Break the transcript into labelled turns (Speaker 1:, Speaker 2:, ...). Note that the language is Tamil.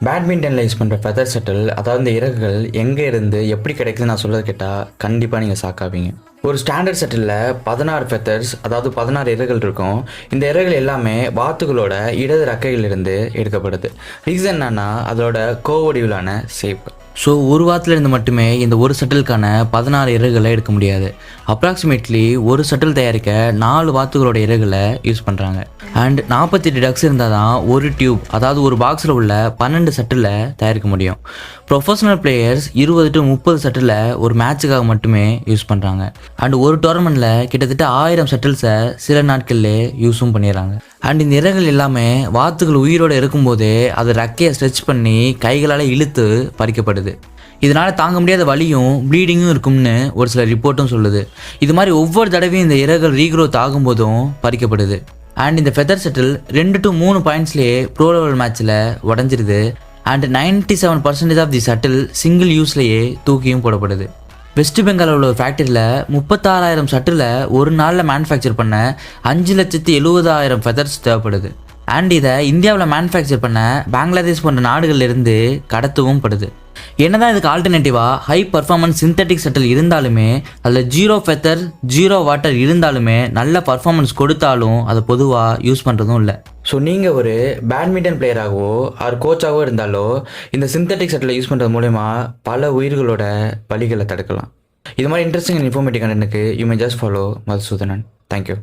Speaker 1: பேட்மிண்டனில் யூஸ் பண்ணுற ஃபெதர் செட்டில், அதாவது இந்த இறகுகள் எங்கே இருந்து எப்படி கிடைக்குதுன்னு நான் சொல்ல கேட்டால் கண்டிப்பாக நீங்கள் ஷாக்காவீங்க. ஒரு ஸ்டாண்டர்ட் செட்டிலில் 16 ஃபெதர்ஸ், அதாவது 16 இறகுகள் இருக்கும். இந்த இறகுகள் எல்லாமே வாத்துகளோட இடது ரெக்கையிலிருந்து எடுக்கப்படுது. ரீசன் என்னன்னா அதோட கோவடிவிலான ஷேப். ஸோ ஒரு வாரத்துலேருந்து மட்டுமே இந்த ஒரு ஷட்டிலுக்கான 16 இறகுகளை எடுக்க முடியாது. அப்ராக்சிமேட்லி ஒரு ஷட்டில் தயாரிக்க 4 வாத்துகளோட இறகுகளை யூஸ் பண்ணுறாங்க. அண்ட் 48 டக்ஸ் இருந்தால் தான் ஒரு டியூப், அதாவது ஒரு பாக்ஸில் உள்ள 12 ஷட்டிலை தயாரிக்க முடியும். ப்ரொஃபஷனல் பிளேயர்ஸ் 20 to 30 ஷட்டிலை ஒரு மேட்சுக்காக மட்டுமே யூஸ் பண்ணுறாங்க. அண்ட் ஒரு டோர்னமெண்ட்டில் கிட்டத்தட்ட 1000 ஷட்டில்ஸை சில நாட்கள்லே யூஸும் பண்ணிடுறாங்க. அண்ட் இந்த இறகுகள் எல்லாமே வாத்துகள் உயிரோடு இருக்கும்போதே அது ரெக்கையை ஸ்ட்ரெச் பண்ணி கைகளால் இழுத்து பறிக்கப்படுது. இதனால் தாங்க முடியாத வலியும் ப்ளீடிங்கும் இருக்கும்னு ஒரு சில ரிப்போர்ட்டும் சொல்லுது. இது மாதிரி ஒவ்வொரு தடவையும் இந்த இறகுகள் ரீக்ரோத் ஆகும்போதும் பறிக்கப்படுது. அண்ட் இந்த ஃபெதர் செட்டில் 2 to 3 பாயிண்ட்ஸ்லேயே ப்ரோ லெவல் மேட்ச்சில் உடஞ்சிருது. And 97% of the shuttle single யூஸ்லேயே தூக்கியும் போடப்படுது. வெஸ்ட் பெங்காலில் உள்ள ஒரு ஃபேக்ட்ரியில் 36,000 ஷட்டிலை ஒரு நாளில் மேனுஃபேக்சர் பண்ண 5,70,000 ஃபெதர்ஸ் தேவைப்படுது. அண்ட் இதை இந்தியாவில் மேனுஃபேக்சர் பண்ண பங்களாதேஷ் போன்ற நாடுகளிலிருந்து கடத்தவும் படுது. என்னதான் இதுக்கு ஆல்டர்னேட்டிவாக ஹை பர்ஃபார்மன்ஸ் சிந்தட்டிக் ஷட்டில் இருந்தாலுமே, அதில் 0 ஃபெதர் 0 வாட்டர் இருந்தாலுமே நல்ல பர்ஃபார்மன்ஸ் கொடுத்தாலும் அதை பொதுவாக யூஸ் பண்ணுறதும் இல்லை. ஸோ நீங்கள் ஒரு பேட்மிண்டன் பிளேயராகவோ ஆர் கோச்சாகவோ இருந்தாலோ இந்த சிந்தட்டிக் ஷட்டிலை யூஸ் பண்ணுறது மூலமா பல உயிர்களோட பலிகளை தடுக்கலாம். இது மாதிரி இன்ட்ரெஸ்டிங் அண்ட் இன்ஃபர்மேட்டிவ் கண்டென்ட்டுக்கு you may just follow Madhusudhanan. Thank you.